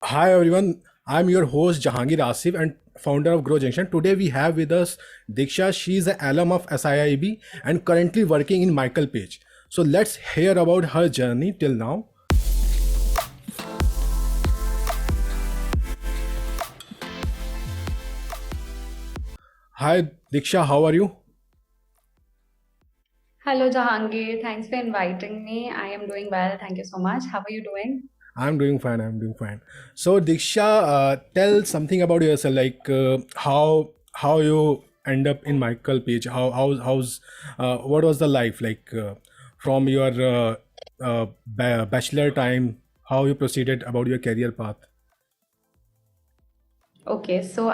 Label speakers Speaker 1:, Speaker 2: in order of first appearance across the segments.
Speaker 1: Hi everyone, I'm your host Jahangir Asif and founder of Grow Junction. Today we have with us Deeksha. She is an alum of SIIB and currently working in Michael Page. So let's hear about her journey till now. Hi Deeksha, how are you?
Speaker 2: Hello, Jahangir. Thanks for inviting me. I am doing well. Thank you so much. How are you doing?
Speaker 1: I'm doing fine. I'm doing fine. So Diksha, tell something about yourself, like how you end up in Michael Page. How's what was the life like from your bachelor time? How you proceeded about your career path?
Speaker 2: Okay, so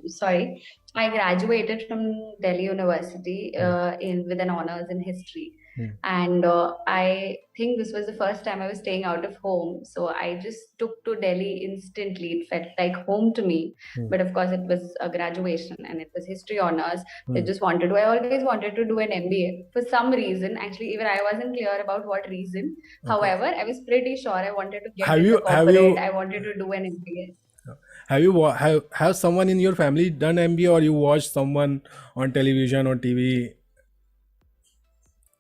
Speaker 2: sorry, I graduated from Delhi University
Speaker 1: Hmm,
Speaker 2: in with an honors in history,
Speaker 1: hmm,
Speaker 2: and I think this was the first time I was staying out of home. So I just took to Delhi instantly. It felt like home to me.
Speaker 1: hmm,
Speaker 2: But of course, it was a graduation and it was history honors. I
Speaker 1: hmm.
Speaker 2: just wanted to. I always wanted to do an MBA for some reason. Actually, even I wasn't clear about what reason.
Speaker 1: Okay.
Speaker 2: However, I was pretty sure I wanted to get
Speaker 1: Have
Speaker 2: into
Speaker 1: you have
Speaker 2: corporate.
Speaker 1: you
Speaker 2: I wanted to do an MBA.
Speaker 1: have someone in your family done MBA, or you watched someone on television or TV?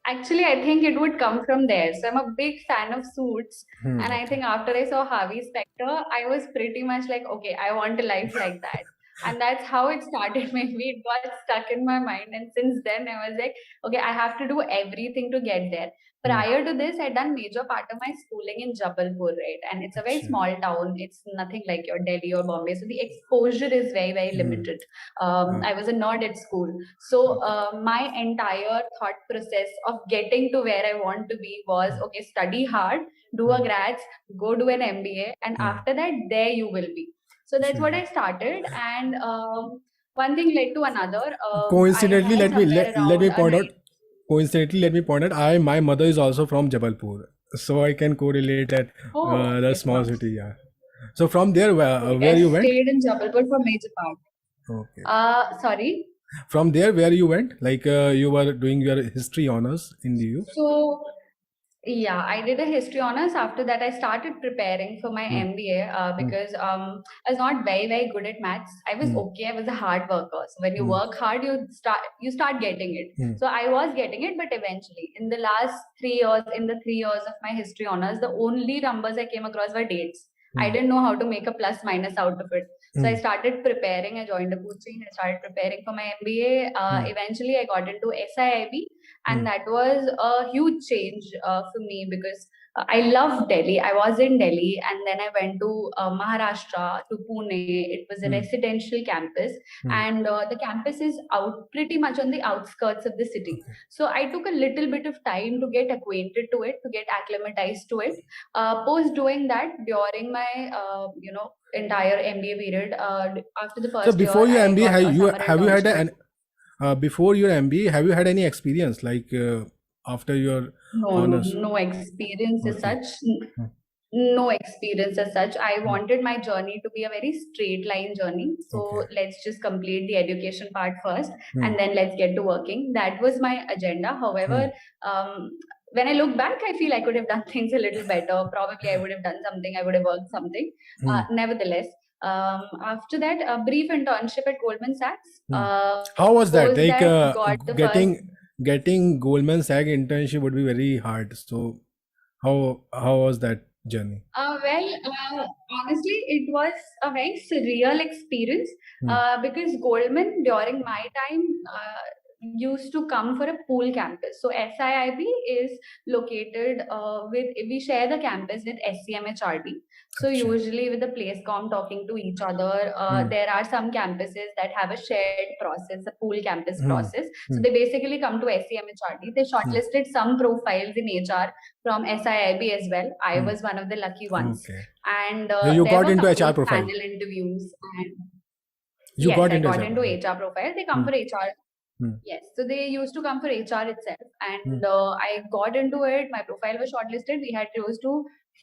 Speaker 2: Actually, I think it would come from there. So I'm a big fan of suits.
Speaker 1: Hmm,
Speaker 2: And I
Speaker 1: okay.
Speaker 2: think after I saw Harvey Specter, I was pretty much like, okay, I want a life like that. And that's how it started. Maybe it got stuck in my mind. And since then, I was like, okay, I have to do everything to get there.
Speaker 1: Hmm.
Speaker 2: Prior to this, I'd done major part of my schooling in Jabalpur, right? And it's a very
Speaker 1: Acha.
Speaker 2: small town. It's nothing like your Delhi or Bombay. So the exposure is very, very
Speaker 1: Hmm.
Speaker 2: limited.
Speaker 1: Uh,
Speaker 2: I was a nerd at school. So
Speaker 1: okay.
Speaker 2: my entire thought process of getting to where I want to be was
Speaker 1: Hmm.
Speaker 2: okay, study hard, do a
Speaker 1: Hmm.
Speaker 2: grads, go do an MBA, and
Speaker 1: Hmm.
Speaker 2: after that, there you will be. So that's what
Speaker 1: Sure.
Speaker 2: I started, and one thing led to another. I
Speaker 1: Coincidentally,
Speaker 2: had somewhere
Speaker 1: let me
Speaker 2: around a
Speaker 1: point out.
Speaker 2: night.
Speaker 1: Coincidentally, let me point out. I My mother is also from Jabalpur, so I can correlate that
Speaker 2: Oh,
Speaker 1: the
Speaker 2: it
Speaker 1: small
Speaker 2: was.
Speaker 1: city. Yeah. So from there,
Speaker 2: I
Speaker 1: where you went?
Speaker 2: stayed in Jabalpur for major part.
Speaker 1: Okay.
Speaker 2: Sorry.
Speaker 1: From there, where you went? Like you were doing your history honors in the U.
Speaker 2: So yeah, I did a history honors. After that, I started preparing for my
Speaker 1: Hmm.
Speaker 2: MBA
Speaker 1: Hmm.
Speaker 2: because I was not very, very good at maths. I was
Speaker 1: Hmm.
Speaker 2: okay. I was a hard worker. So when you
Speaker 1: Hmm.
Speaker 2: work hard, you start getting it.
Speaker 1: Hmm.
Speaker 2: So I was getting it, but eventually, in the last 3 years, in the 3 years of my history honors, the only numbers I came across were dates. I
Speaker 1: Hmm.
Speaker 2: didn't know how to make a plus minus out of it. So I
Speaker 1: Hmm.
Speaker 2: started preparing. I joined a coaching. I started preparing for my MBA.
Speaker 1: Hmm.
Speaker 2: Eventually, I got into SIIB,
Speaker 1: Hmm.
Speaker 2: and that was a huge change for me because I love Delhi. I was in Delhi and then I went to Maharashtra, to Pune. It was a
Speaker 1: Hmm.
Speaker 2: residential campus,
Speaker 1: Hmm.
Speaker 2: and the campus is out pretty much on the outskirts of the city.
Speaker 1: Okay.
Speaker 2: So I took a little bit of time to get acquainted to it, to get acclimatized to it. Post doing that, during my entire MBA period, after the
Speaker 1: So
Speaker 2: first year,
Speaker 1: before your
Speaker 2: I
Speaker 1: MBA,
Speaker 2: got a summer
Speaker 1: have you had
Speaker 2: internship at.
Speaker 1: an before your MBA, have you had any experience like after your
Speaker 2: No, no,
Speaker 1: honors?
Speaker 2: no experience as
Speaker 1: Okay.
Speaker 2: such.
Speaker 1: Hmm.
Speaker 2: No experience as such. I
Speaker 1: Hmm.
Speaker 2: wanted my journey to be a very straight line journey.
Speaker 1: Okay.
Speaker 2: So let's just complete the education part first
Speaker 1: Hmm.
Speaker 2: and then let's get to working. That was my agenda.
Speaker 1: Hmm.
Speaker 2: However, um, when I look back, I feel I could have done things a little better. Probably I would have done something, I would have worked something.
Speaker 1: Hmm.
Speaker 2: Nevertheless, after that, a brief internship at Goldman Sachs.
Speaker 1: Hmm. How was that?
Speaker 2: Post
Speaker 1: Like
Speaker 2: that, got the first.
Speaker 1: getting Goldman Sachs internship would be very hard. So how was that journey?
Speaker 2: Honestly, it was a very surreal experience
Speaker 1: Hmm.
Speaker 2: because Goldman during my time used to come for a pool campus. So SIIB is located we share the campus with SCMHRD. So
Speaker 1: Acha.
Speaker 2: usually with the place com talking to each other,
Speaker 1: Hmm.
Speaker 2: there are some campuses that have a shared process, a pool campus
Speaker 1: Hmm.
Speaker 2: process. So
Speaker 1: Hmm.
Speaker 2: they basically come to SCMHRD. They
Speaker 1: Hmm.
Speaker 2: shortlisted some profiles in HR from SIIB as well. I
Speaker 1: Hmm.
Speaker 2: was one of the lucky ones.
Speaker 1: Okay.
Speaker 2: And
Speaker 1: So you
Speaker 2: there
Speaker 1: got
Speaker 2: were a
Speaker 1: into
Speaker 2: couple
Speaker 1: HR
Speaker 2: of
Speaker 1: profile.
Speaker 2: panel interviews. And
Speaker 1: You
Speaker 2: yes,
Speaker 1: got
Speaker 2: I
Speaker 1: into
Speaker 2: got
Speaker 1: HR
Speaker 2: into
Speaker 1: profile.
Speaker 2: HR profile. They come
Speaker 1: Hmm.
Speaker 2: for HR.
Speaker 1: Hmm.
Speaker 2: Yes, so they used to come for HR itself,
Speaker 1: Hmm.
Speaker 2: and I got into it. My profile was shortlisted. We had close to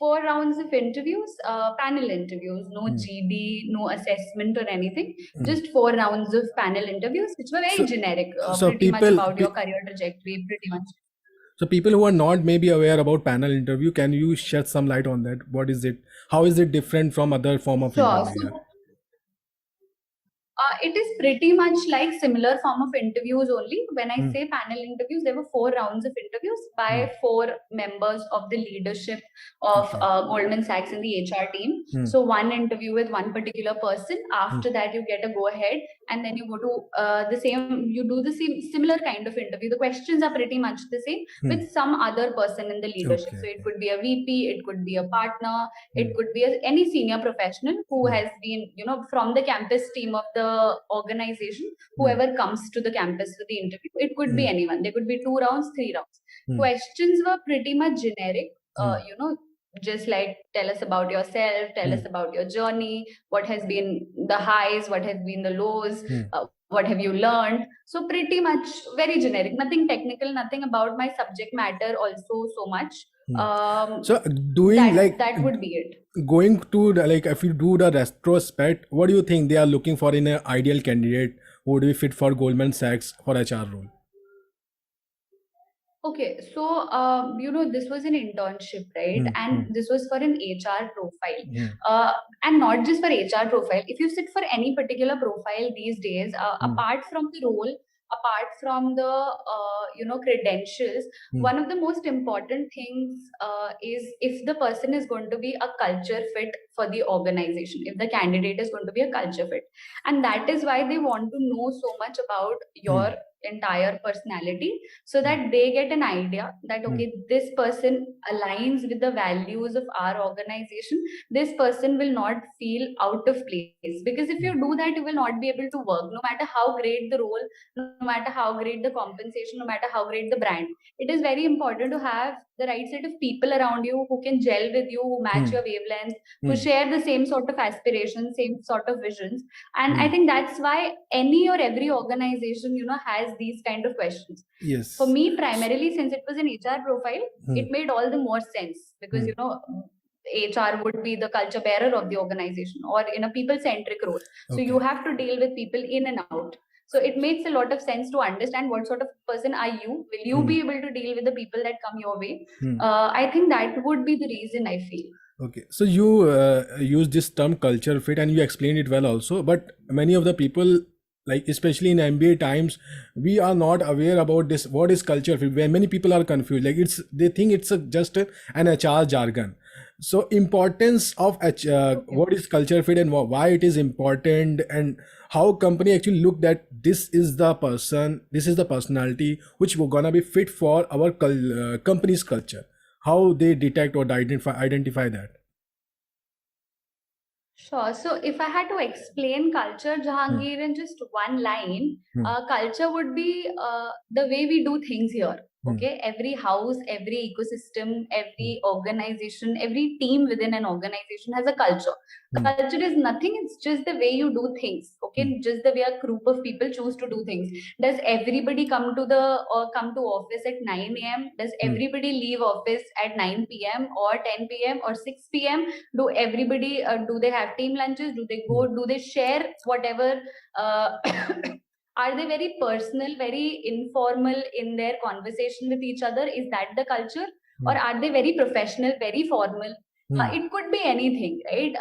Speaker 2: 4 rounds of interviews, panel interviews, no
Speaker 1: Hmm.
Speaker 2: GD, no assessment or anything,
Speaker 1: Hmm.
Speaker 2: just 4 rounds of panel interviews, which were very
Speaker 1: So
Speaker 2: generic,
Speaker 1: so
Speaker 2: pretty much
Speaker 1: people
Speaker 2: about your
Speaker 1: pe-
Speaker 2: career trajectory, pretty much.
Speaker 1: So people who are not maybe aware about panel interview, can you shed some light on that? What is it? How is it different from other form of
Speaker 2: Sure.
Speaker 1: interview? Yeah.
Speaker 2: It is pretty much like similar form of interviews only. When I
Speaker 1: Hmm.
Speaker 2: say panel interviews, there were 4 rounds of interviews by 4 members of the leadership of
Speaker 1: Okay.
Speaker 2: Goldman Sachs in the HR team. So one interview with one particular person. After that, you get a go ahead, and then you go to the same. You do the same similar kind of interview. The questions are pretty much the same with some other person in the leadership.
Speaker 1: Okay.
Speaker 2: So it could be a VP, it could be a partner, it could be any senior professional who has been, from the campus team of the organization, whoever comes to the campus for the interview. It could be anyone. There could be 2 rounds, 3 rounds. Questions were pretty much generic, just like tell us about yourself, tell us about your journey, what has been the highs, what has been the lows, what have you learned. So pretty much very generic, nothing technical, nothing about my subject matter also so much.
Speaker 1: So doing
Speaker 2: that would be it.
Speaker 1: Going to like, if you do the retrospect, what do you think they are looking for in an ideal candidate who would be fit for Goldman Sachs for HR role?
Speaker 2: Okay, so this was an internship, right? And this was for an HR profile, and not just for HR profile. If you sit for any particular profile these days, apart from the role, apart from the credentials, one of the most important things is if the person is going to be a culture fit for the organization. If the candidate is going to be a culture fit, and that is why they want to know so much about your entire personality, so that they get an idea that okay, this person aligns with the values of our organization. This person will not feel out of place, because if you do that, you will not be able to work, no matter how great the role, no matter how great the compensation, no matter how great the brand. It is very important to have the right set of people around you who can gel with you, who match your wavelength, who share the same sort of aspirations, same sort of visions. And I think that's why any or every organization, has these kind of questions.
Speaker 1: Yes.
Speaker 2: For me, primarily, since it was an HR profile, it made all the more sense, because HR would be the culture bearer of the organization, or in a people centric role. So you have to deal with people in and out. So it makes a lot of sense to understand what sort of person are you. Will you be able to deal with the people that come your way? I think that would be the reason, I feel.
Speaker 1: Okay, so you use this term culture fit and you explained it well also, but many of the people, like especially in MBA times, we are not aware about this. What is culture fit? Where many people are confused. Like they think it's just an HR jargon. So importance of what is culture fit and why it is important, and how company actually looked at this is the person, this is the personality which we're gonna be fit for our company's culture. How they detect or identify that?
Speaker 2: Sure. So if I had to explain culture, Jahangir, in just one line, culture would be the way we do things here. Okay, every house, every ecosystem, every organization, every team within an organization has a culture. Culture is nothing, it's just the way you do things. Okay, just the way a group of people choose to do things. Does everybody come to office at 9 a.m.? Does everybody leave office at 9 p.m. or 10 p.m. or 6 p.m.? Do everybody do they have team lunches? Do they go? Do they share whatever? Are they very personal, very informal in their conversation with each other? Is that the culture? Or are they very professional, very formal? It could be anything, right?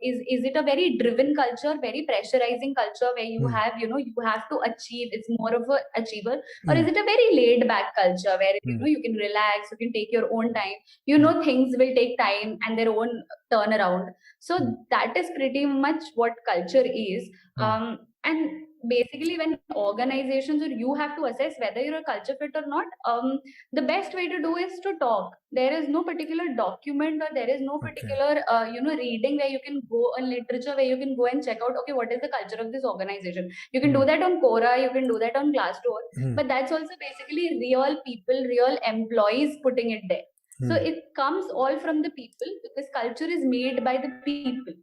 Speaker 2: Is it a very driven culture, very pressurizing culture, where you have, you have to achieve? It's more of a achiever, or is it a very laid back culture where you can relax, you can take your own time? Things will take time and their own turnaround. So that is pretty much what culture is. And basically, when organizations, or you have to assess whether you're a culture fit or not, the best way to do is to talk. There is no particular document, or there is no particular reading where you can go, on literature where you can go and check out, okay, what is the culture of this organization. You can do that on Quora, you can do that on Glassdoor, but that's also basically real people, real employees putting it there. So it comes all from the people, because culture is made by the people.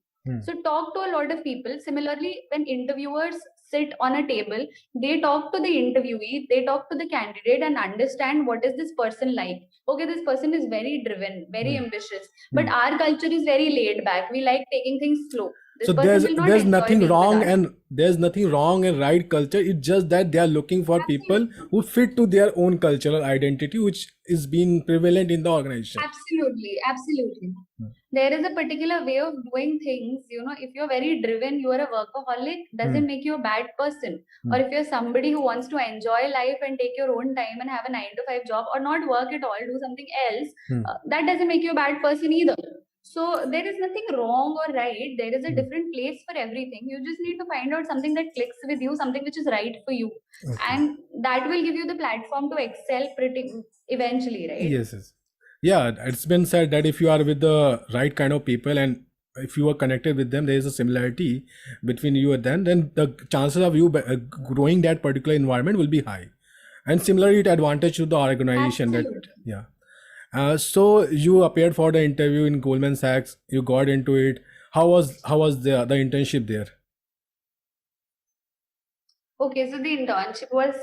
Speaker 2: So talk to a lot of people. Similarly, when interviewers sit on a table, they talk to the interviewee, they talk to the candidate and understand what is this person like. Okay, this person is very driven, very ambitious, but our culture is very laid back. We like taking things slow. This
Speaker 1: So
Speaker 2: person will not
Speaker 1: there's
Speaker 2: enjoy
Speaker 1: nothing
Speaker 2: being with
Speaker 1: wrong,
Speaker 2: us.
Speaker 1: and there's nothing wrong and right culture. It's just that they are looking for people
Speaker 2: Absolutely.
Speaker 1: who fit to their own cultural identity, which is being prevalent in the organization.
Speaker 2: Absolutely, absolutely. There is a particular way of doing things. You know, if you're very driven, you are a workaholic, doesn't make you a bad person. Or if you're somebody who wants to enjoy life and take your own time and have a 9 to 5 job or not work at all, do something else, that doesn't make you a bad person either. So there is nothing wrong or right. There is a different place for everything. You just need to find out something that clicks with you, something which is right for you.
Speaker 1: Okay.
Speaker 2: And that will give you the platform to excel pretty eventually, right?
Speaker 1: Yes. Yeah, it's been said that if you are with the right kind of people and if you are connected with them, there is a similarity between you and them, then the chances of you growing that particular environment will be high. And similarly, it advantage to the organization that,
Speaker 2: Absolutely.
Speaker 1: yeah. So you appeared for the interview in Goldman Sachs. You got into it. How was the internship there?
Speaker 2: Okay, so the internship was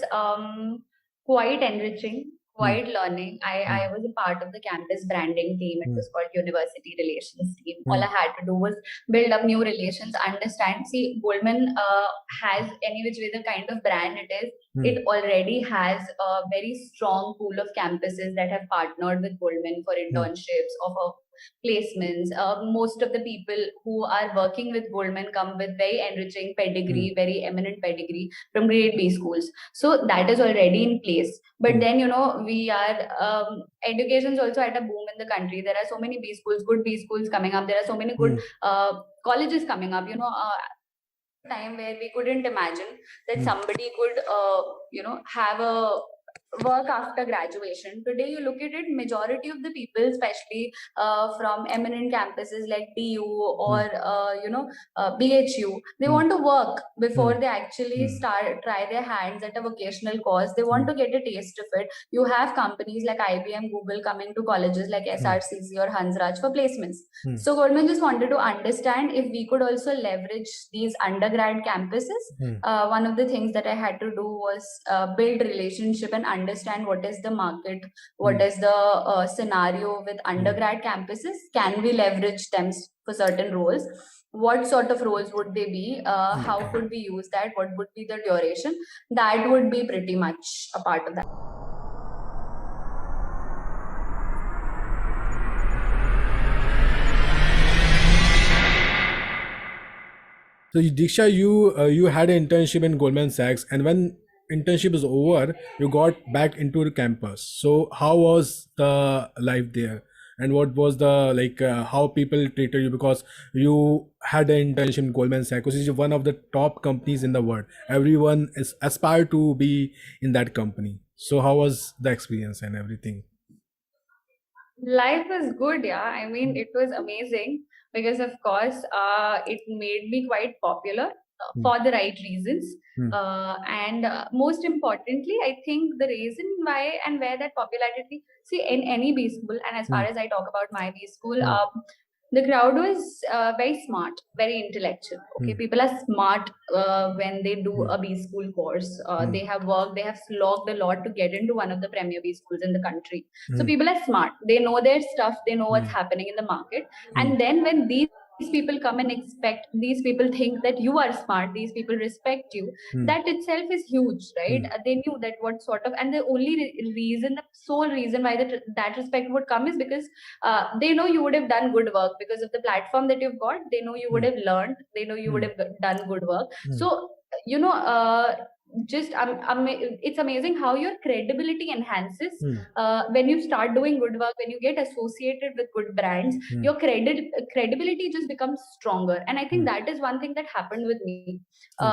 Speaker 2: quite enriching, quite learning. I was a part of the campus branding team. It was called University Relations team. All I had to do was build up new relations, understand. See, Goldman has any which way the kind of brand it is. It already has a very strong pool of campuses that have partnered with Goldman for internships or for placements. Most of the people who are working with Goldman come with very enriching pedigree, very eminent pedigree from grade B schools. So that is already in place. But then, you know, we are, education is also at a boom in the country. There are so many B schools, good B schools coming up. There are so many good colleges coming up, you know, time where we couldn't imagine that somebody could, you know, have a work after graduation. Today, you look at it, majority of the people, especially from eminent campuses like DU or you know, BHU, they want to work before they actually try their hands at a vocational course. They want to get a taste of it. You have companies like IBM, Google coming to colleges like SRCC or Hansraj for placements. So Goldman just wanted to understand if we could also leverage these undergrad campuses. One of the things that I had to do was build relationship and understand what is the market, what is the scenario with undergrad campuses. Can we leverage them for certain roles? What sort of roles would they be? How could we use that? What would be the duration? That would be pretty much a part of that.
Speaker 1: So Diksha, you had an internship in Goldman Sachs, and when internship is over, you got back into the campus. So how was the life there, and what was the how people treated you, because you had an internship in Goldman Sachs, which is one of the top companies in the world. Everyone is aspire to be in that company. So how was the experience and everything?
Speaker 2: Life was good, yeah. I mean, it was amazing because, of course, it made me quite popular for the right reasons. And most importantly, I think the reason why and where that popularity, see, in any B school, and as far as I talk about my B school, the crowd was very smart, very intellectual. Okay, people are smart when they do a B school course. They have worked, they have slogged a lot to get into one of the premier B schools in the country. So people are smart. They know their stuff. They know what's happening in the market. And then when these people come and expect, these people think that you are smart, these people respect you, that itself is huge, right? They knew that what sort of, and the only reason, the sole reason why that respect would come is because they know you would have done good work because of the platform that you've got. They know you would have learned, they know you would have done good work. So, you know, it's amazing how your credibility enhances when you start doing good work, when you get associated with good brands. Your credibility just becomes stronger, and I think that is one thing that happened with me.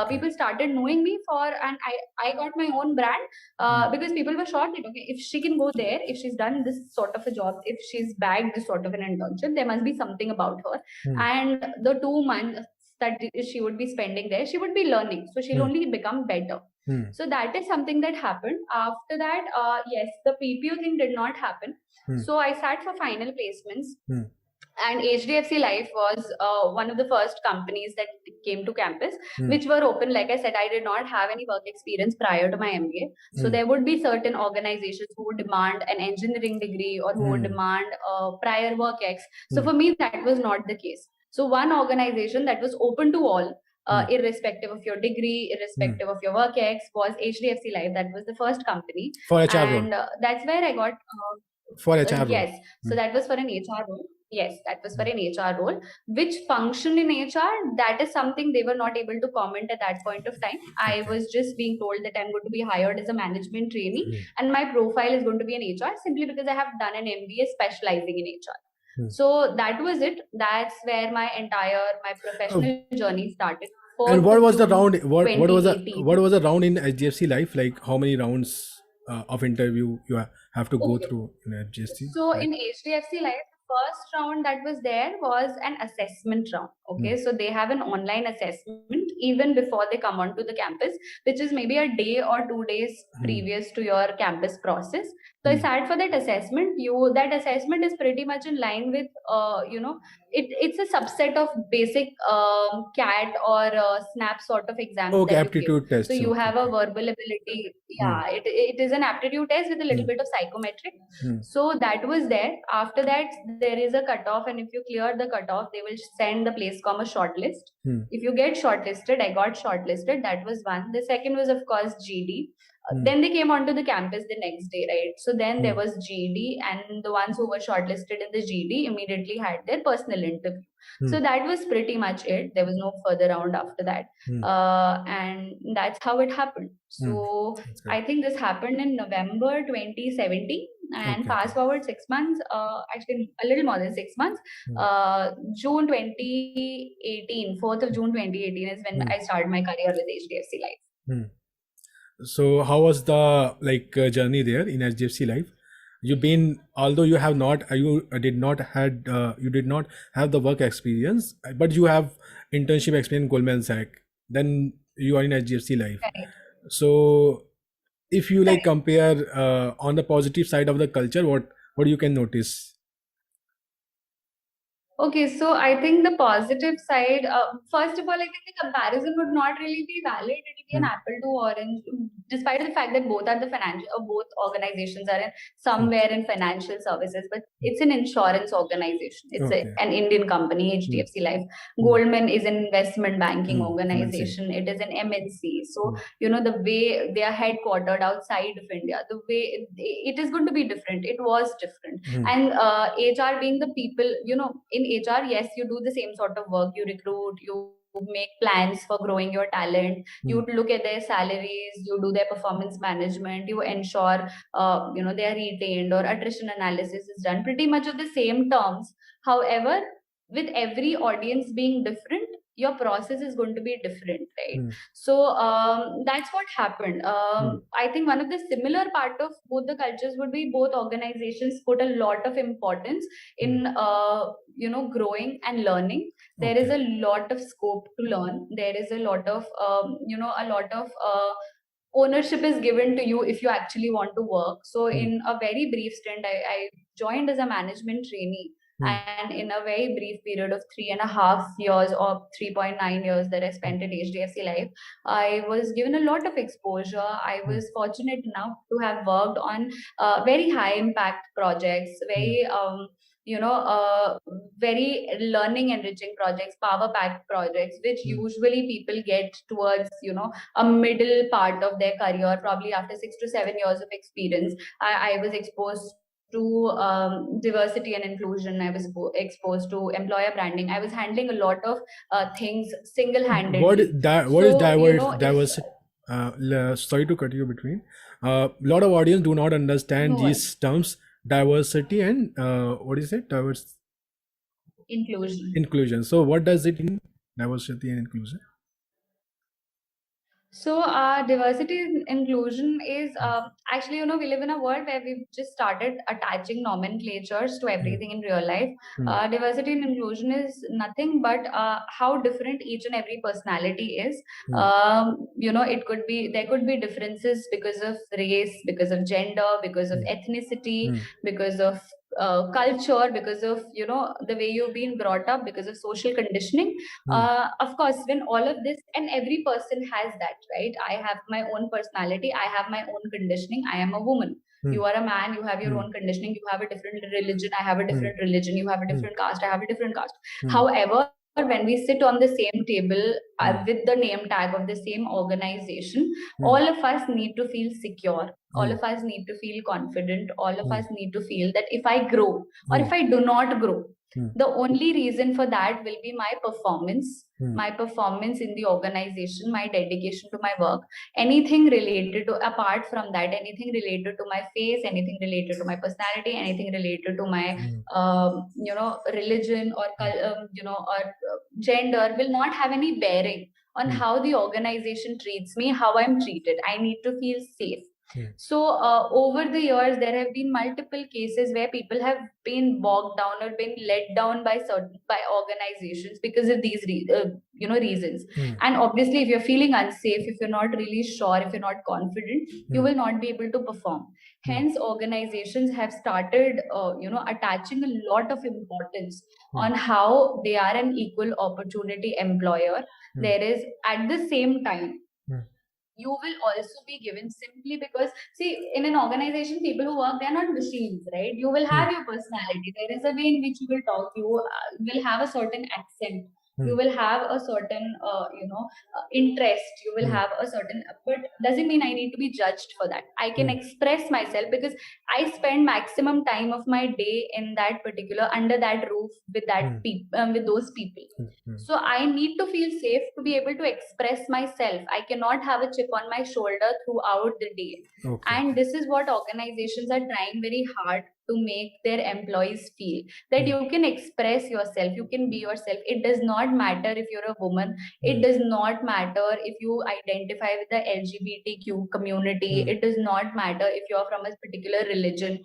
Speaker 2: People started knowing me for, and I got my own brand because people were shocked that, okay, if she can go there, if she's done this sort of a job, if she's bagged this sort of an internship, there must be something about her. And the 2 months that she would be spending there, she would be learning, so she'll only become better. So that is something that happened. After that, yes, the PPO thing did not happen. So I sat for final placements. And HDFC Life was one of the first companies that came to campus,
Speaker 1: Hmm.
Speaker 2: which were open. Like I said, I did not have any work experience prior to my MBA. So
Speaker 1: Hmm.
Speaker 2: there would be certain organizations who would demand an engineering degree or who would demand prior work ex. So for me, that was not the case. So one organization that was open to all, irrespective of your degree, irrespective of your work ex, was HDFC Life. That was the first company.
Speaker 1: For HR role.
Speaker 2: And that's where I got
Speaker 1: For HR role.
Speaker 2: yes. So that was for an HR role. Yes, that was for an HR role. Which function in HR, that is something they were not able to comment at that point of time. I was just being told that I'm going to be hired as a management trainee and my profile is going to be in HR simply because I have done an MBA specializing in HR. So that was it. That's where my professional journey started.
Speaker 1: And what was the
Speaker 2: June
Speaker 1: round? What was the
Speaker 2: 2018.
Speaker 1: what was the round in HDFC Life? Like how many rounds of interview you have to go
Speaker 2: Okay.
Speaker 1: through in HDFC?
Speaker 2: So in HDFC Life, the first round that was there was an assessment round. Okay, so they have an online assessment even before they come onto the campus, which is maybe a day or 2 days previous to your campus process. So I sat for that assessment. That assessment is pretty much in line with it's a subset of basic CAT or SNAP sort of exams
Speaker 1: Okay,
Speaker 2: that you give.
Speaker 1: aptitude test.
Speaker 2: So you
Speaker 1: Okay,
Speaker 2: have a
Speaker 1: okay.
Speaker 2: verbal ability. Yeah, it is an aptitude test with a little bit of psychometric. So that was there. After that, there is a cutoff, and if you clear the cutoff, they will send the place com a shortlist. If you get shortlisted, I got shortlisted. That was one. The second was, of course, GD. Then they came onto the campus the next day, right? So then there was GD, and the ones who were shortlisted in the GD immediately had their personal interview. So that was pretty much it. There was no further round after that. And that's how it happened. So I think this happened in November 2017. And fast forward 6 months, actually a little more than 6 months, June 2018, 4th of June 2018 is when I started my career with HDFC Life.
Speaker 1: So how was the journey there in HDFC Life? You've been, although you have not, you did not have the work experience, but you have internship experience in Goldman Sachs. Then you are in HDFC Life.
Speaker 2: Right.
Speaker 1: So if you compare on the positive side of the culture, what you can notice?
Speaker 2: Okay, so I think the positive side, first of all, I think the comparison would not really be valid. It will be an apple to orange, despite the fact that both organizations are in somewhere in financial services, but it's an insurance organization. It's an Indian company, HDFC Life. Goldman is an investment banking organization. It is an MNC. So, the way they are headquartered outside of India, the way it is going to be different. It was different. And HR being the people, in HR, yes, you do the same sort of work. You recruit, you make plans for growing your talent. You look at their salaries, you do their performance management, you ensure, they are retained, or attrition analysis is done pretty much of the same terms. However, with every audience being different, your process is going to be different, right? So that's what happened. I think one of the similar part of both the cultures would be both organizations put a lot of importance in growing and learning. There is a lot of scope to learn. There is a lot of ownership is given to you if you actually want to work. So in a very brief stint, I joined as a management trainee. And in a very brief period of 3.5 years or 3.9 years that I spent at HDFC Life, I was given a lot of exposure. I was fortunate enough to have worked on very high impact projects, very learning enriching projects, power packed projects, which usually people get towards, a middle part of their career, probably after 6 to 7 years of experience. I was exposed to diversity and inclusion. I was exposed to employer branding. I was handling a lot of things single-handedly.
Speaker 1: What is diversity? Sorry to cut you between. A lot of audience do not understand these terms, diversity and what is it? Inclusion. So what does it mean, diversity and inclusion?
Speaker 2: So diversity and inclusion is actually, we live in a world where we've just started attaching nomenclatures to everything in real life. Diversity and inclusion is nothing but how different each and every personality is. There could be differences because of race, because of gender, because of ethnicity, because of culture, because of the way you've been brought up, because of social conditioning. Of course, when all of this, and every person has that, right? I have my own personality, I have my own conditioning. I am a woman, you are a man, you have your own conditioning, you have a different religion, I have a different religion, you have a different caste, I have a different caste. However, when we sit on the same table with the name tag of the same organization, all of us need to feel secure, all of us need to feel confident, all of us need to feel that if I grow or if I do not grow, the only reason for that will be my performance, my performance in the organization, my dedication to my work. Anything related to, apart from that, anything related to my face, anything related to my personality, anything related to my religion or gender will not have any bearing on how the organization treats me, how I'm treated. I need to feel safe. So over the years, there have been multiple cases where people have been bogged down or been let down by organizations because of these reasons. And obviously, if you're feeling unsafe, if you're not really sure, if you're not confident, you will not be able to perform. Hence, organizations have started attaching a lot of importance on how they are an equal opportunity employer. There is, at the same time, you will also be given, simply because, see, in an organization, people who work, they're not machines, right? You will have your personality, there is a way in which you will talk, you will have a certain accent, you will have a certain interest, you will have a certain, but doesn't mean I need to be judged for that. I can express myself because I spend maximum time of my day in that particular, under that roof with that with those people. So I need to feel safe to be able to express myself. I cannot have a chip on my shoulder throughout the day. And this is what organizations are trying very hard to make their employees feel, that you can express yourself, you can be yourself. It does not matter if you're a woman, it does not matter if you identify with the LGBTQ community, it does not matter if you're from a particular religion.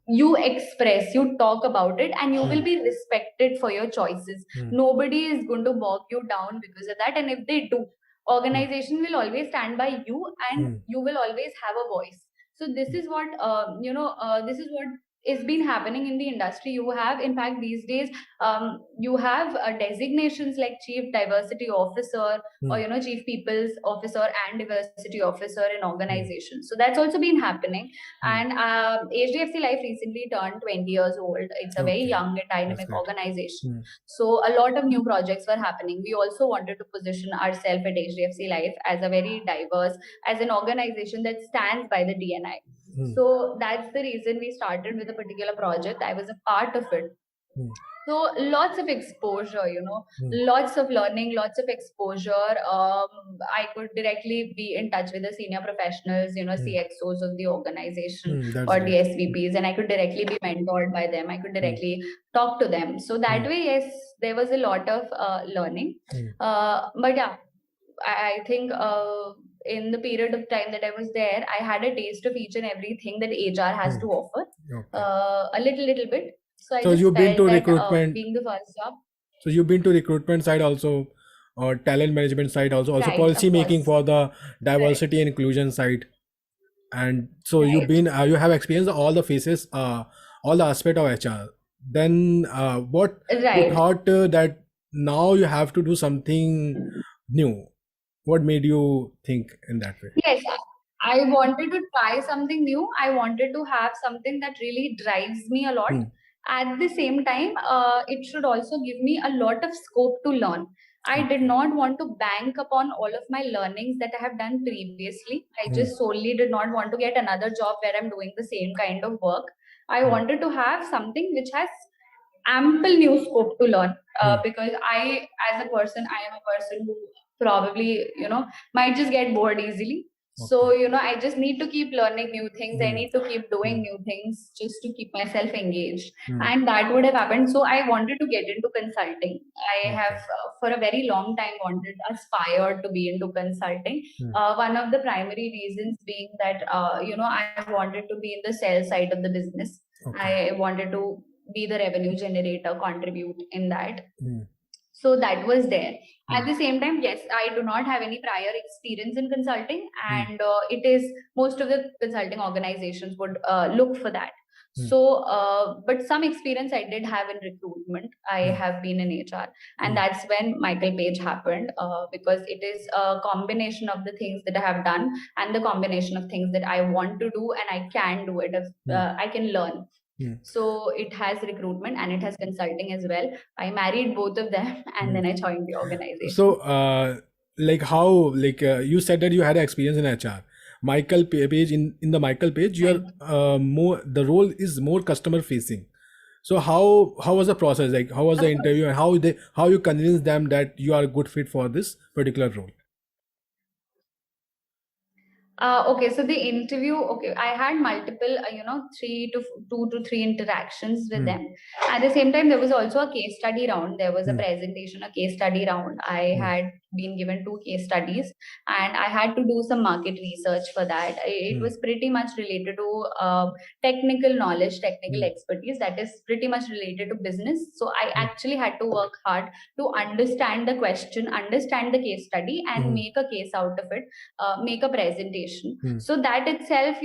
Speaker 2: You express, you talk about it, and you will be respected for your choices. Nobody is going to bog you down because of that. And if they do, organization will always stand by you, and you will always have a voice. So this is what this is what is been happening in the industry. You have, in fact, these days, you have designations like chief diversity officer, or chief people's officer and diversity officer in organizations. So that's also been happening. And HDFC Life recently turned 20 years old. It's a very young and dynamic organization. So a lot of new projects were happening. We also wanted to position ourselves at HDFC Life as a very diverse, as an organization that stands by the DNI. So that's the reason we started with a particular project. I was a part of it. So lots of exposure, lots of learning, lots of exposure. I could directly be in touch with the senior professionals, CXOs of the organization or the SVPs, and I could directly be mentored by them. I could directly talk to them. So that way, yes, there was a lot of learning. But yeah, I think in the period of time that I was there, I had a taste of each and everything that HR has to offer, a little bit. So I just
Speaker 1: you've been to
Speaker 2: felt that
Speaker 1: recruitment.
Speaker 2: being the first job.
Speaker 1: So you've been to recruitment side also, or talent management side also,
Speaker 2: Right,
Speaker 1: policy
Speaker 2: of
Speaker 1: making
Speaker 2: course.
Speaker 1: for the diversity and inclusion side. And so you've
Speaker 2: Right.
Speaker 1: been, you have experienced all the phases, all the aspect of HR. Then what you
Speaker 2: Right.
Speaker 1: thought that now you have to do something new? What made you think in that way?
Speaker 2: Yes, I wanted to try something new. I wanted to have something that really drives me a lot. At the same time, it should also give me a lot of scope to learn. I did not want to bank upon all of my learnings that I have done previously. I just solely did not want to get another job where I'm doing the same kind of work. I wanted to have something which has ample new scope to learn, because I, as a person, I am a person who probably, might just get bored easily. So, I just need to keep learning new things. I need to keep doing new things just to keep myself engaged. And that would have happened. So I wanted to get into consulting. I have, for a very long time, aspired to be into consulting. One of the primary reasons being that, I wanted to be in the sales side of the business. I wanted to be the revenue generator, contribute in that. So that was there. At the same time, yes, I do not have any prior experience in consulting, and it is, most of the consulting organizations would look for that. So but some experience I did have in recruitment. I have been in HR, and that's when Michael Page happened, because it is a combination of the things that I have done and the combination of things that I want to do and I can do it, I can learn. So it has recruitment and it has consulting as well. I married both of them and then I joined the organization.
Speaker 1: So, like how, like you said that you had experience in HR. Michael Page, in the Michael Page, you are more, the role is more customer facing. So how was the process? Like how was the interview and how you convinced them that you are a good fit for this particular role?
Speaker 2: Okay, so the interview, okay, I had multiple, 2 to 3 interactions with them. At the same time, there was also a case study round. There was a presentation, a case study round. I had been given 2 case studies and I had to do some market research for that. It was pretty much related to technical knowledge, technical expertise that is pretty much related to business. So I actually had to work hard to understand the question, understand the case study, and make a case out of it, make a presentation. So that itself,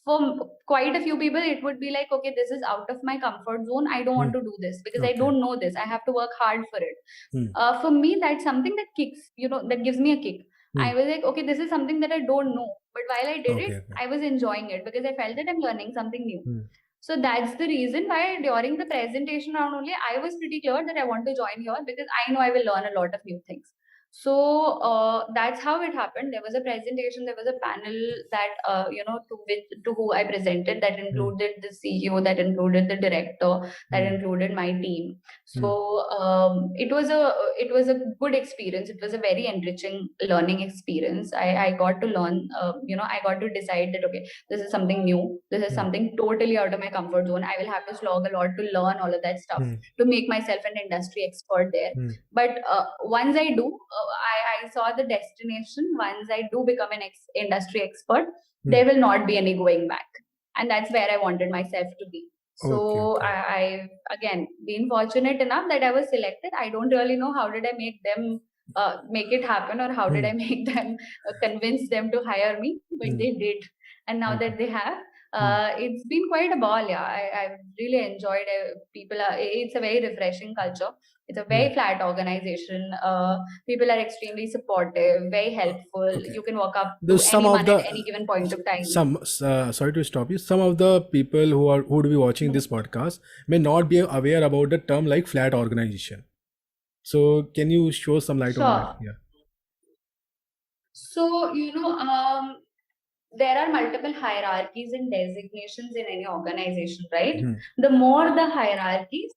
Speaker 2: for quite a few people, it would be like, okay, this is out of my comfort zone. I don't want to do this because I don't know this. I have to work hard for it. For me, that's something that kicks, that gives me a kick. I was like, okay, this is something that I don't know. But while I did it, I was enjoying it because I felt that I'm learning something new. So that's the reason why during the presentation round only, I was pretty clear that I want to join here because I know I will learn a lot of new things. So that's how it happened. There was a presentation, there was a panel that, to who I presented, that included the CEO, that included the director, that included my team. So it was a good experience. It was a very enriching learning experience. I got to learn, I got to decide that, okay, this is something new. This is something totally out of my comfort zone. I will have to slog a lot to learn all of that stuff to make myself an industry expert there. But once I do, I saw the destination. Once I do become an industry expert, there will not be any going back. And that's where I wanted myself to be. So I've again been fortunate enough that I was selected. I don't really know how did I make them make it happen, or how did I make them convince them to hire me, but they did. And now that they have, it's been quite a ball. Yeah, I've really enjoyed it. It's a very refreshing culture. It's a very flat organization. People are extremely supportive, very helpful. You can walk up to anyone at any given point of time.
Speaker 1: Sorry to stop you. Some of the people who would be watching this podcast may not be aware about the term like flat organization. So can you show some light on that? Yeah.
Speaker 2: So there are multiple hierarchies and designations in any organization, right? The more the hierarchies,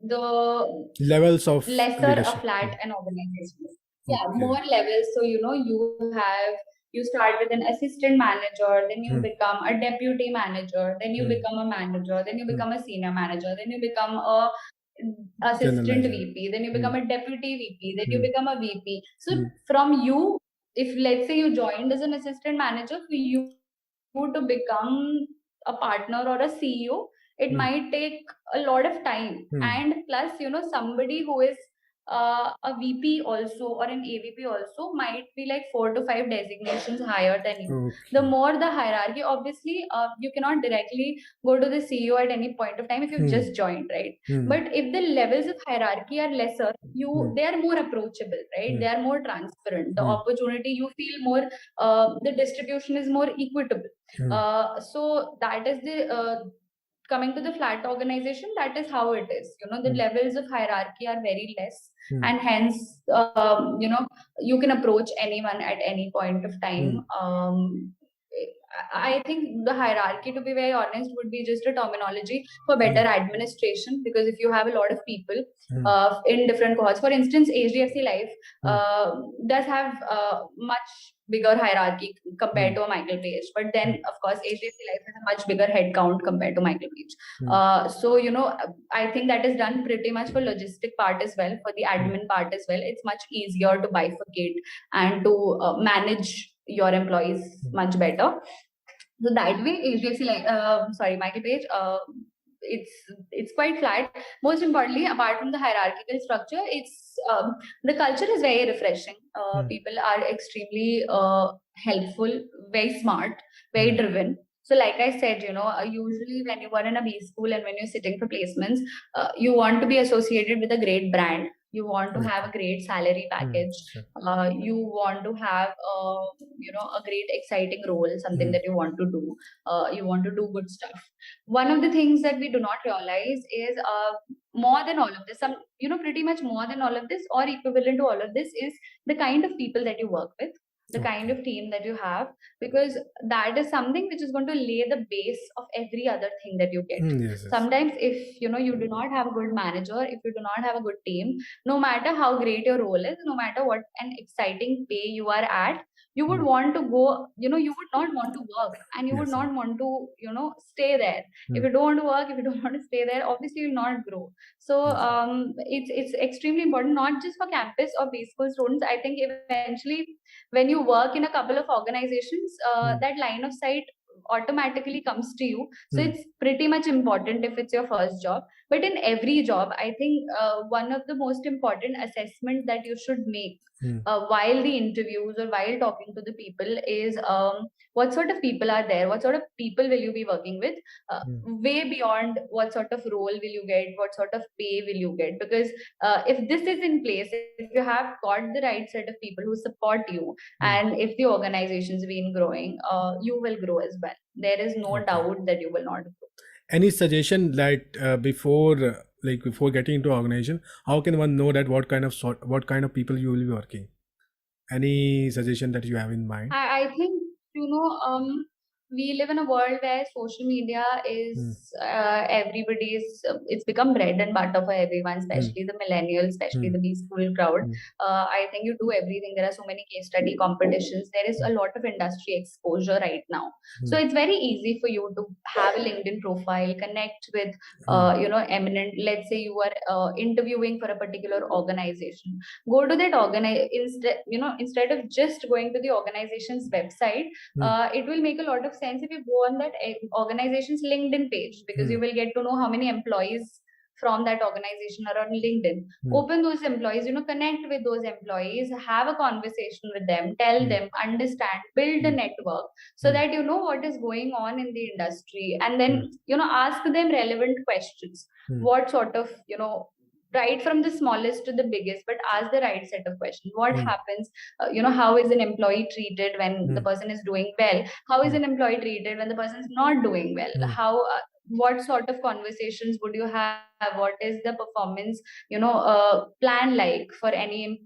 Speaker 2: the
Speaker 1: levels of
Speaker 2: lesser
Speaker 1: leadership.
Speaker 2: a flat an organization is. Yeah, more levels. So you start with an assistant manager, then you become a deputy manager, then you become a manager, then you become a senior manager, then you become a assistant VP, then you become a deputy VP, then you become a VP. So from you, if let's say you joined as an assistant manager, for you to become a partner or a CEO, it might take a lot of time. And plus, somebody who is a VP also or an AVP also might be like 4 to 5 designations higher than you. The more the hierarchy, obviously, you cannot directly go to the CEO at any point of time if you've just joined, right? But if the levels of hierarchy are lesser, they are more approachable, right? They are more transparent. The opportunity, you feel more, the distribution is more equitable. So that is the coming to the flat organization, that is how it is. The levels of hierarchy are very less, and hence, you can approach anyone at any point of time. I think the hierarchy, to be very honest, would be just a terminology for better administration, because if you have a lot of people in different cohorts, for instance, HDFC Life does have much bigger hierarchy compared to a Michael Page, but then of course HDFC Life has a much bigger head count compared to Michael Page. So I think that is done pretty much for logistic part as well, for the admin part as well. It's much easier to bifurcate and to manage your employees much better. So that way, HDFC Michael Page, it's quite flat. Most importantly, apart from the hierarchical structure, it's the culture is very refreshing. People are extremely helpful, very smart, very driven. So like I said, usually when you are in a B school and when you're sitting for placements, you want to be associated with a great brand. You want to have a great salary package.
Speaker 1: Sure.
Speaker 2: You want to have, a great exciting role, something that you want to do. You want to do good stuff. One of the things that we do not realize is, more than all of this, pretty much more than all of this or equivalent to all of this is the kind of people that you work with, the kind of team that you have, because that is something which is going to lay the base of every other thing that you get.
Speaker 1: Yes.
Speaker 2: Sometimes if you do not have a good manager, if you do not have a good team, no matter how great your role is, no matter what an exciting pay you are at, you would want to go, you would not want to work, and you would
Speaker 1: Yes,
Speaker 2: not want to, stay there. If you don't want to work, if you don't want to stay there, obviously you'll not grow. So it's extremely important, not just for campus or B school students. I think eventually when you work in a couple of organizations, that line of sight automatically comes to you. So it's pretty much important if it's your first job. But in every job, I think one of the most important assessment that you should make while the interviews or while talking to the people is, what sort of people are there, what sort of people will you be working with, way beyond what sort of role will you get, what sort of pay will you get. Because if this is in place, if you have got the right set of people who support you, and if the organization's been growing, you will grow as well. There is no doubt that you will not grow.
Speaker 1: Any suggestion that before getting into organization, how can one know that what kind of people you will be working? Any suggestion that you have in mind?
Speaker 2: I think, we live in a world where social media is everybody's, it's become bread and butter for everyone, especially the millennials, especially the B school crowd. I think you do everything. There are so many case study competitions. There is a lot of industry exposure right now. So it's very easy for you to have a LinkedIn profile, connect with, eminent, let's say you are interviewing for a particular organization. Go to that instead of just going to the organization's website, it will make a lot of sense if you go on that organization's LinkedIn page, because you will get to know how many employees from that organization are on LinkedIn. Open those employees, connect with those employees, have a conversation with them, tell them, understand, build a network, so that you know what is going on in the industry, and then ask them relevant questions. What sort of, right from the smallest to the biggest, but ask the right set of questions. What happens, how is an employee treated when the person is doing well? How is an employee treated when the person is not doing well? How what sort of conversations would you have? What is the performance plan like for any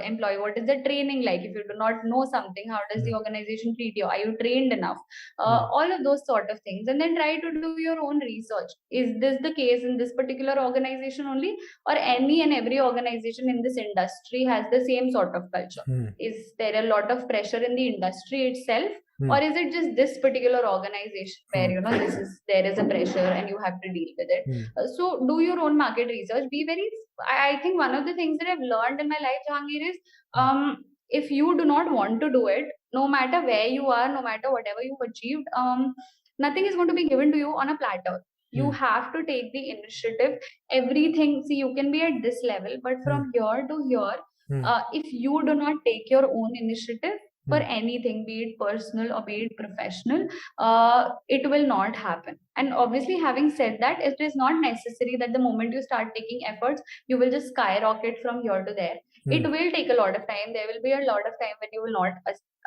Speaker 2: employee? What is the training like? If you do not know something, how does the organization treat you? Are you trained enough? All of those sort of things. And then try to do your own research. Is this the case in this particular organization only, or any and every organization in this industry has the same sort of culture? Is there a lot of pressure in the industry itself, or is it just this particular organization where there is a pressure and you have to deal with it? So do your own market research. Be very. I think one of the things that I've learned in my life, Jahangir, is if you do not want to do it, no matter where you are, no matter whatever you've achieved, nothing is going to be given to you on a platter. You have to take the initiative. Everything. See, you can be at this level, but from here to here, if you do not take your own initiative for anything, be it personal or be it professional, it will not happen. And obviously, having said that, it is not necessary that the moment you start taking efforts, you will just skyrocket from here to there. It will take a lot of time. There will be a lot of time when you will not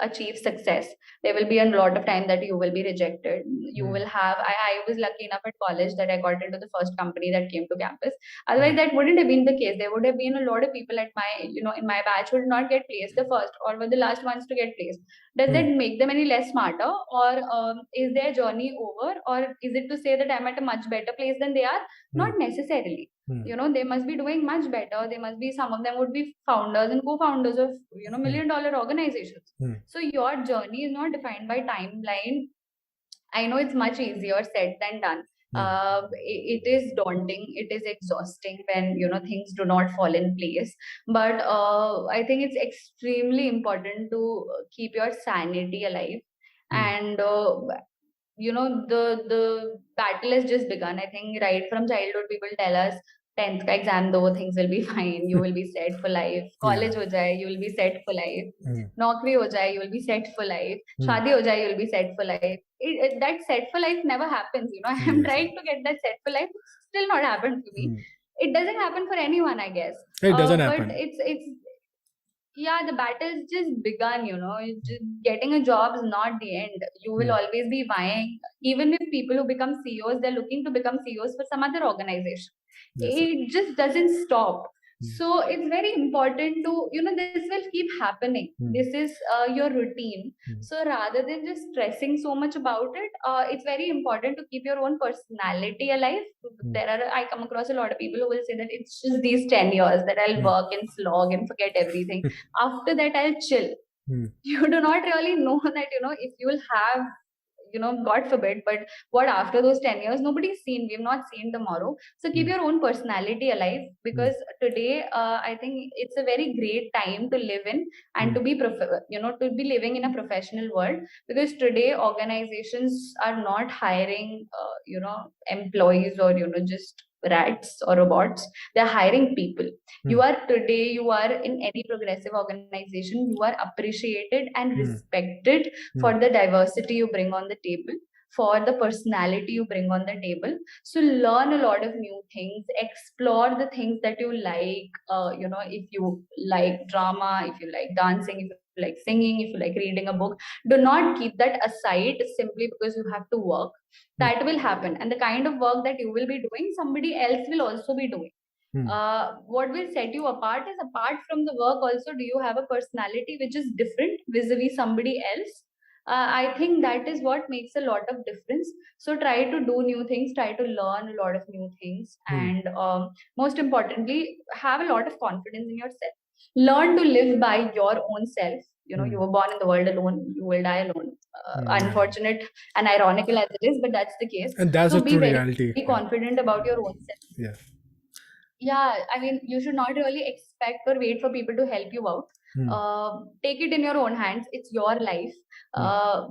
Speaker 2: achieve success. There will be a lot of time that you will be rejected. You will have. I was lucky enough at college that I got into the first company that came to campus. Otherwise, that wouldn't have been the case. There would have been a lot of people at my, in my batch who did not get placed the first, or were the last ones to get placed. Does that make them any less smarter, or is their journey over, or is it to say that I'm at a much better place than they are? Not necessarily. They must be doing much better. They must be, some of them would be founders and co-founders of million-dollar organizations. So your journey is not defined by timeline. I know it's much easier said than done. It is daunting, it is exhausting when things do not fall in place. But I think it's extremely important to keep your sanity alive. And the battle has just begun. I think right from childhood, people tell us 10th का exam दो, things will be fine, you will be set for life.
Speaker 1: Yeah.
Speaker 2: College हो जाए, you will be set for life.
Speaker 1: Hmm.
Speaker 2: नौकरी हो जाए, you will be set for life.
Speaker 1: Hmm.
Speaker 2: शादी हो जाए, you will be set for life. That set for life never happens, you know. I am
Speaker 1: Yes.
Speaker 2: trying to get that set for life, it's still not happened to me.
Speaker 1: Hmm.
Speaker 2: It doesn't happen for anyone, I guess.
Speaker 1: It doesn't
Speaker 2: But
Speaker 1: happen.
Speaker 2: it's yeah, the battle's just begun, you know. Just getting a job is not the end. You will always be vying. Even with people who become CEOs, they're looking to become CEOs for some other organization.
Speaker 1: Yes, sir.
Speaker 2: It just doesn't stop.
Speaker 1: Hmm.
Speaker 2: So it's very important to, you know, this will keep happening. This is your routine. So rather than just stressing so much about it, it's very important to keep your own personality alive. I come across a lot of people who will say that it's just these 10 years that I'll work and slog and forget everything. After that, I'll chill. You do not really know that, you know, if you will have, you know, God forbid, but what after those 10 years, nobody's seen, we've not seen tomorrow. So keep your own personality alive, because today, I think it's a very great time to live in and to be, you know, to be living in a professional world, because today organizations are not hiring, you know, employees or, you know, just rats or robots. They're hiring people. You are today, you are in any progressive organization, you are appreciated and respected for the diversity you bring on the table, for the personality you bring on the table. So learn a lot of new things, explore the things that you like. You know, if you like drama, if you like dancing, if you like singing, if you like reading a book, do not keep that aside simply because you have to work. That will happen, and the kind of work that you will be doing, somebody else will also be doing. What will set you apart is, apart from the work also, do you have a personality which is different vis-a-vis somebody else? I think that is what makes a lot of difference. So try to do new things, try to learn a lot of new things, and most importantly, have a lot of confidence in yourself. Learn to live by your own self. You know, you were born in the world alone, you will die alone. Unfortunate and ironical as it is, but that's the case.
Speaker 1: And that's
Speaker 2: So
Speaker 1: a
Speaker 2: be
Speaker 1: true
Speaker 2: very,
Speaker 1: reality.
Speaker 2: very confident about your own self.
Speaker 1: Yeah.
Speaker 2: Yeah, I mean, you should not really expect or wait for people to help you out. Take it in your own hands. It's your life. Uh,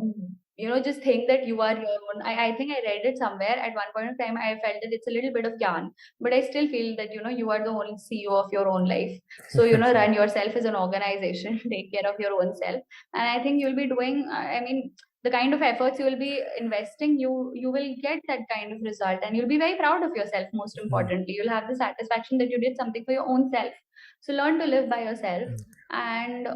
Speaker 2: you know, just think that you are your own. I think I read it somewhere at one point of time. I felt that it's a little bit of yarn, but I still feel that, you know, you are the only CEO of your own life. So, you know, run yourself as an organization, take care of your own self. And I think you'll be doing, I mean, the kind of efforts you will be investing, you will get that kind of result, and you'll be very proud of yourself. Most importantly, you'll have the satisfaction that you did something for your own self. So learn to live by yourself, and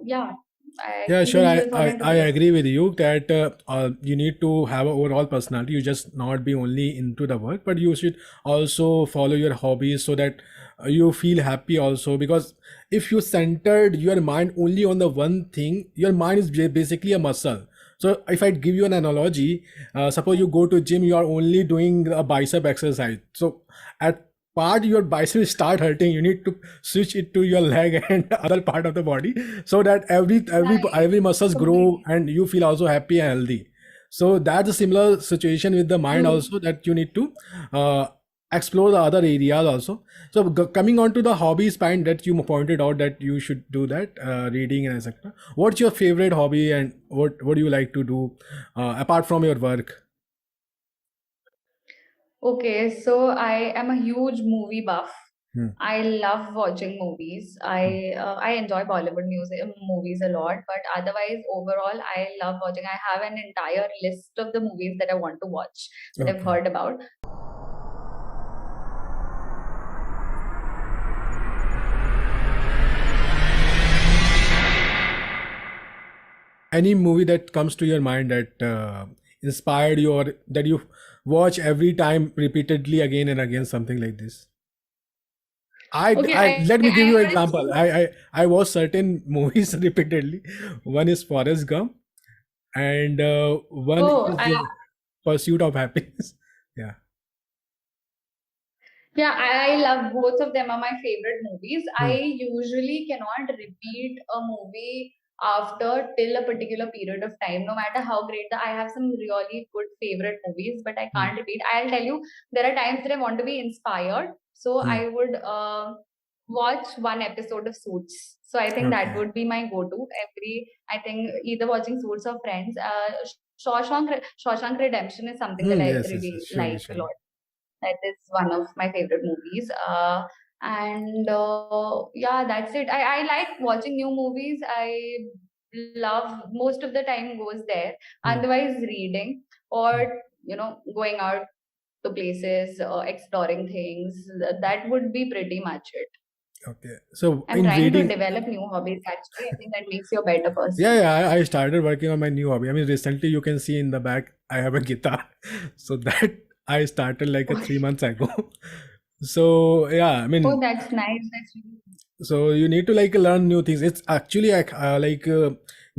Speaker 2: yeah, I
Speaker 1: Yeah,
Speaker 2: think
Speaker 1: sure.
Speaker 2: things
Speaker 1: I,
Speaker 2: will fall
Speaker 1: I,
Speaker 2: into
Speaker 1: I
Speaker 2: place.
Speaker 1: agree with you that you need to have an overall personality. You just not be only into the work, but you should also follow your hobbies so that you feel happy also. Because if you centered your mind only on the one thing, your mind is basically a muscle. So if I give you an analogy, suppose you go to gym, you are only doing a bicep exercise. So at part your bicep start hurting, you need to switch it to your leg and other part of the body, so that
Speaker 2: Right,
Speaker 1: every muscles grow
Speaker 2: completely
Speaker 1: and you feel also happy and healthy. So that's a similar situation with the mind
Speaker 2: true.
Speaker 1: also, that you need to uh, explore the other areas also. So coming on to the hobbies point that you pointed out that you should do that, reading and etc. What's your favorite hobby, and what do you like to do apart from your work?
Speaker 2: Okay, so I am a huge movie buff.
Speaker 1: Hmm.
Speaker 2: I love watching movies. I enjoy Bollywood music movies a lot, but otherwise, overall, I love watching. I have an entire list of the movies that I want to watch, that I've
Speaker 1: Okay.
Speaker 2: heard about.
Speaker 1: Any movie that comes to your mind that inspired you, or that you watch every time repeatedly again and again, something like this?
Speaker 2: Okay,
Speaker 1: I let me give you an
Speaker 2: I
Speaker 1: example.
Speaker 2: also
Speaker 1: I watch certain movies repeatedly. One is Forrest Gump, and one
Speaker 2: oh
Speaker 1: is Pursuit of Happiness. Yeah.
Speaker 2: yeah, I love both of them are my favorite movies. I
Speaker 1: Hmm.
Speaker 2: usually cannot repeat a movie after till a particular period of time, no matter how great I have some really good favorite movies, but I
Speaker 1: Hmm.
Speaker 2: can't repeat. I'll tell you, there are times that I want to be inspired, so
Speaker 1: Hmm.
Speaker 2: I would watch one episode of Suits. So I think that
Speaker 1: Okay.
Speaker 2: would be my go-to. I think either watching Suits or Friends. Shawshank Redemption is something that
Speaker 1: Hmm.
Speaker 2: I
Speaker 1: Yes. Yes. Yes.
Speaker 2: really
Speaker 1: Surely.
Speaker 2: like a
Speaker 1: Surely.
Speaker 2: lot. That is one of my favorite movies. And yeah, that's it. I like watching new movies. I love most of the time goes there.
Speaker 1: Hmm.
Speaker 2: Otherwise, reading
Speaker 1: Hmm.
Speaker 2: or going out to places, exploring things. That would be pretty much it.
Speaker 1: Okay. So
Speaker 2: I'm
Speaker 1: in
Speaker 2: trying to
Speaker 1: reading,
Speaker 2: develop new hobbies actually. I think that makes you a better
Speaker 1: yeah,
Speaker 2: person.
Speaker 1: yeah, I started working on my new hobby. I mean, recently you can see in the back I have a guitar, so that I started like a 3 months ago. So yeah, I
Speaker 2: Oh,
Speaker 1: mean,
Speaker 2: that's nice. That's really
Speaker 1: so you need to like learn new things. It's actually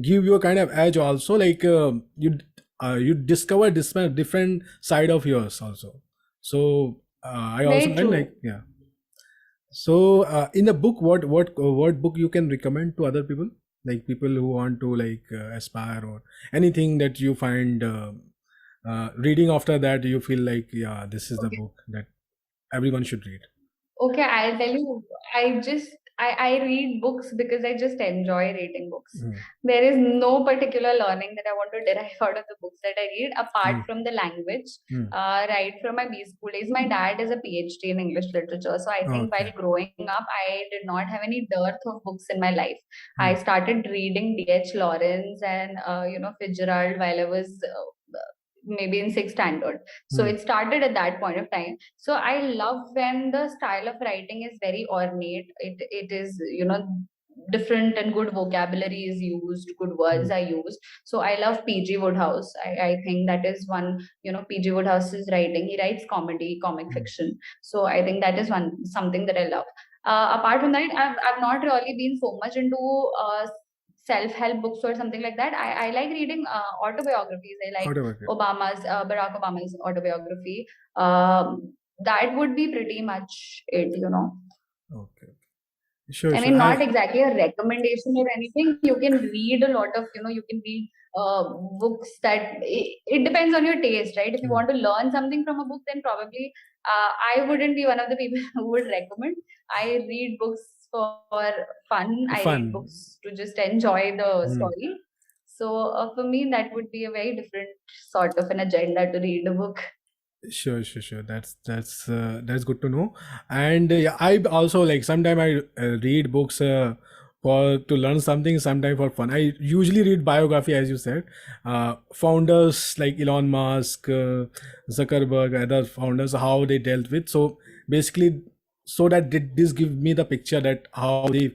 Speaker 1: give you a kind of edge also. Like you discover this different side of yours also. So I also
Speaker 2: very
Speaker 1: learned like
Speaker 2: true.
Speaker 1: yeah. So, in the book, what book you can recommend to other people, like people who want to like aspire or anything that you find reading after that you feel like yeah, this is the
Speaker 2: Okay.
Speaker 1: book that everyone should read.
Speaker 2: Okay, I'll tell you. I read books because I just enjoy reading books.
Speaker 1: Mm,
Speaker 2: There is no particular learning that I want to derive out of the books that I read, apart
Speaker 1: mm,
Speaker 2: from the language.
Speaker 1: mm.
Speaker 2: Right from my B school days, my dad is a PhD in English literature. So I think while
Speaker 1: Okay.
Speaker 2: growing up, I did not have any dearth of books in my life. I
Speaker 1: Mm,
Speaker 2: started reading D.H. Lawrence and Fitzgerald while I was maybe in sixth standard. So
Speaker 1: mm,
Speaker 2: it started at that point of time. So I love when the style of writing is very ornate. It is different and good vocabulary is used, good words
Speaker 1: mm,
Speaker 2: are used. So I love PG Woodhouse. I think that is one, PG Woodhouse's writing. He writes comedy, comic
Speaker 1: mm.
Speaker 2: fiction. So I think that is one something that I love. Apart from that, I've not really been so much into self-help books or something like that. I like reading autobiographies. I like
Speaker 1: Whatever.
Speaker 2: Barack Obama's autobiography. That would be pretty much it.
Speaker 1: Okay. Sure,
Speaker 2: I
Speaker 1: sure.
Speaker 2: mean, not exactly a recommendation or anything. You can read a lot of, you can read books that it depends on your taste, right? If you
Speaker 1: Mm.
Speaker 2: want to learn something from a book, then probably I wouldn't be one of the people who would recommend. I read books for fun. I read
Speaker 1: Fun.
Speaker 2: books to just enjoy the
Speaker 1: Mm.
Speaker 2: story. So for me, that would be a very different sort of an agenda to read a book.
Speaker 1: Sure, sure, sure. That's good to know. And yeah, I also like sometime I read books for to learn something, sometime for fun. I usually read biography, as you said, founders like Elon Musk, Zuckerberg, other founders, how they dealt with. So basically, so that this give me the picture that how they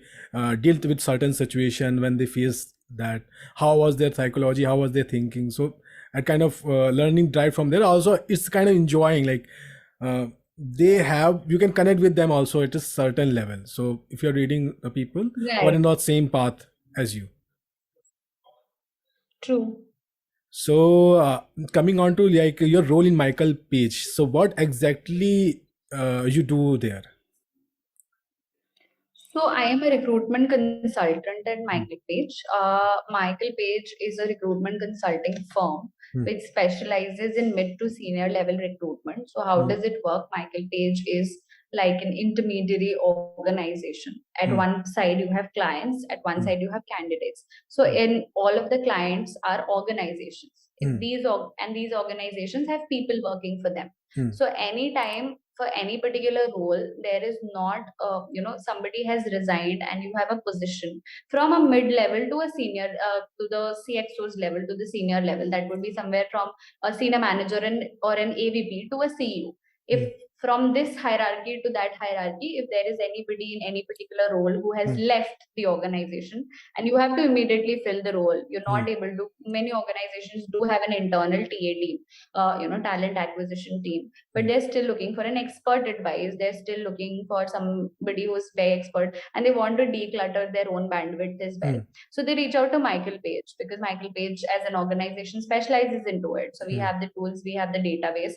Speaker 1: dealt with certain situation when they faced that. How was their psychology? How was their thinking? So and kind of learning drive from there also it's kind of enjoying like they have you can connect with them also at a certain level, so if you're reading the people who are in
Speaker 2: Right.
Speaker 1: the same path as you.
Speaker 2: True.
Speaker 1: So coming on to like your role in Michael Page, so what exactly you do there?
Speaker 2: So I am a recruitment consultant at
Speaker 1: Hmm,
Speaker 2: Michael Page. Michael Page is a recruitment consulting firm
Speaker 1: hmm,
Speaker 2: which specializes in mid to senior level recruitment. So how
Speaker 1: hmm,
Speaker 2: does it work? Michael Page is like an intermediary organization. At
Speaker 1: hmm,
Speaker 2: one side you have clients, at one
Speaker 1: hmm,
Speaker 2: side you have candidates. So
Speaker 1: hmm,
Speaker 2: in all of the clients are organizations. If
Speaker 1: hmm,
Speaker 2: these organizations have people working for them.
Speaker 1: hmm,
Speaker 2: So anytime for any particular role there is not somebody has resigned and you have a position from a mid level to a senior to the CXO's level to the senior level, that would be somewhere from a senior manager or an AVP to a CEO. If
Speaker 1: hmm,
Speaker 2: from this hierarchy to that hierarchy, if there is anybody in any particular role who has
Speaker 1: hmm,
Speaker 2: left the organization and you have to immediately fill the role, you're
Speaker 1: hmm,
Speaker 2: not able to. Many organizations do have an internal TA team, talent acquisition team, but
Speaker 1: hmm,
Speaker 2: they're still looking for an expert advice. They're still looking for somebody who's very expert and they want to declutter their own bandwidth as well.
Speaker 1: hmm,
Speaker 2: So they reach out to Michael Page because Michael Page as an organization specializes into it. So we
Speaker 1: hmm,
Speaker 2: have the tools, we have the database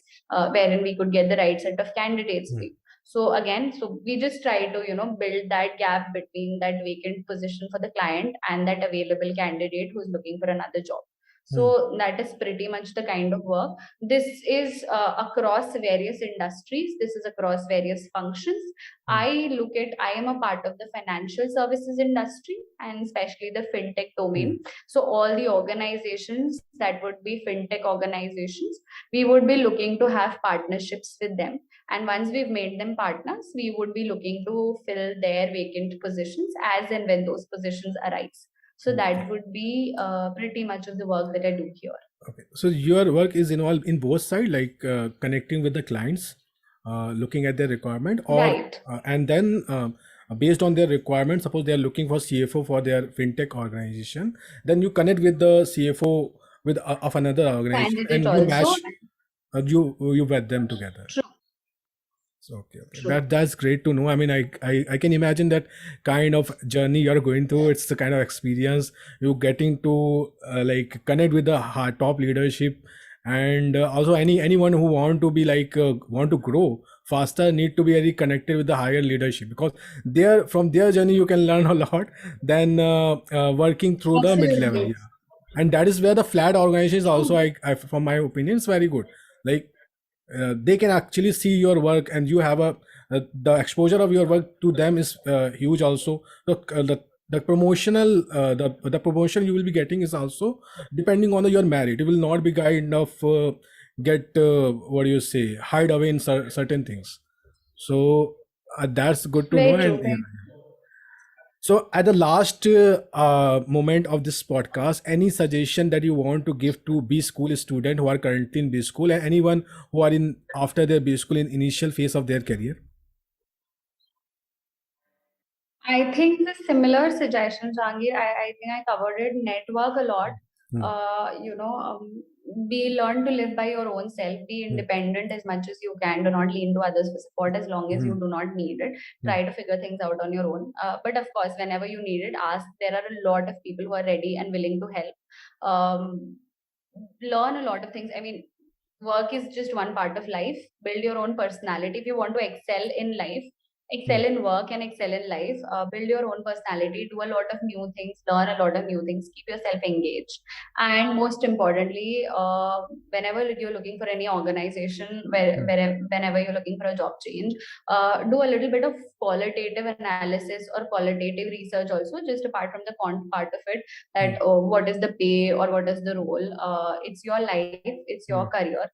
Speaker 2: wherein we could get the right set of candidates for
Speaker 1: hmm,
Speaker 2: you. So again, so we just try to build that gap between that vacant position for the client and that available candidate who's looking for another job.
Speaker 1: hmm,
Speaker 2: So that is pretty much the kind of work. This is across various industries. This is across various functions.
Speaker 1: hmm,
Speaker 2: I am a part of the financial services industry and especially the fintech
Speaker 1: hmm,
Speaker 2: domain. So all the organizations that would be fintech organizations, we would be looking to have partnerships with them. And once we've made them partners, we would be looking to fill their vacant positions as and when those positions arise. So that would be pretty much of the work that I do here.
Speaker 1: Okay. So your work is involved in both sides, like connecting with the clients, looking at their requirement, or
Speaker 2: Right.
Speaker 1: and then based on their requirement, suppose they are looking for CFO for their fintech organization, then you connect with the CFO with of another organization,
Speaker 2: Candidate
Speaker 1: and you
Speaker 2: also.
Speaker 1: match, you vet them together.
Speaker 2: True.
Speaker 1: So, okay.
Speaker 2: True.
Speaker 1: That's great to know. I mean, I can imagine that kind of journey you're going through. It's the kind of experience you getting to like connect with the top leadership, and also anyone who want to be like want to grow faster need to be very connected with the higher leadership, because there from their journey you can learn a lot than working through the mid level.
Speaker 2: Absolutely.
Speaker 1: Yeah, and that is where the flat organization is also, I from my opinion, it's very good. Like they can actually see your work, and you have a the exposure of your work to them is huge also. The promotional the promotion you will be getting is also depending on your merit. It will not be kind of get what do you say, hide away in certain things. So that's good to know.
Speaker 2: Very
Speaker 1: And
Speaker 2: true.
Speaker 1: yeah.
Speaker 2: Very
Speaker 1: So, at the last moment of this podcast, any suggestion that you want to give to B school student who are currently in B school, and anyone who are in after their B school in initial phase of their career?
Speaker 2: I think the similar suggestions, Jahangir, I think I covered it. Network a lot.
Speaker 1: Hmm.
Speaker 2: Be learn to live by your own self. Be independent as much as you can. Do not lean to others for support as long as you do not need it. Try to figure things out on your own. But of course, whenever you need it, ask. There are a lot of people who are ready and willing to help. Learn a lot of things. I mean, work is just one part of life. Build your own personality. If you want to excel in life, excel in work and excel in life, build your own personality, do a lot of new things, learn a lot of new things, keep yourself engaged. And most importantly, whenever you're looking for any organization, whenever you're looking for a job change, do a little bit of qualitative analysis or qualitative research also, just apart from the quant part of it, that what is the pay or what is the role. It's your life, it's your career.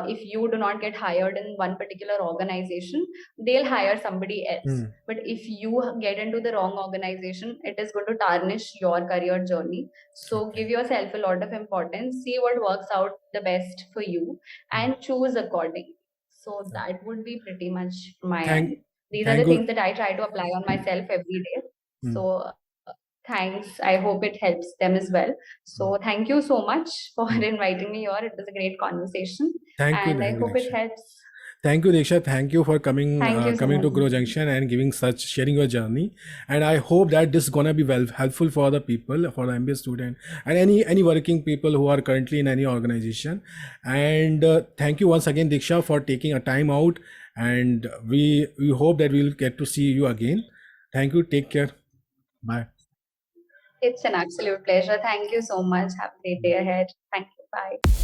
Speaker 2: If you do not get hired in one particular organization, they'll hire somebody else. But if you get into the wrong organization, it is going to tarnish your career journey. So give yourself a lot of importance, see what works out the best for you, and choose accordingly. So that would be pretty much my
Speaker 1: Thank,
Speaker 2: end. These are the
Speaker 1: thank you.
Speaker 2: things that I try to apply on myself every day. So thanks. I hope it helps them as well. So thank you so much for inviting me here. It was a great conversation,
Speaker 1: Thank you,
Speaker 2: and I hope it
Speaker 1: Diksha.
Speaker 2: helps.
Speaker 1: Thank you, Deeksha. Thank you for
Speaker 2: Thank you so
Speaker 1: coming
Speaker 2: much.
Speaker 1: to Grow Junction and giving such sharing your journey. And I hope that this is gonna be well helpful for the people, for the MBA student, and any working people who are currently in any organization. And thank you once again, Deeksha, for taking a time out. And we hope that we'll get to see you again. Thank you. Take care. Bye.
Speaker 2: It's an absolute pleasure. Thank you so much. Have a great day ahead. Thank you. Bye.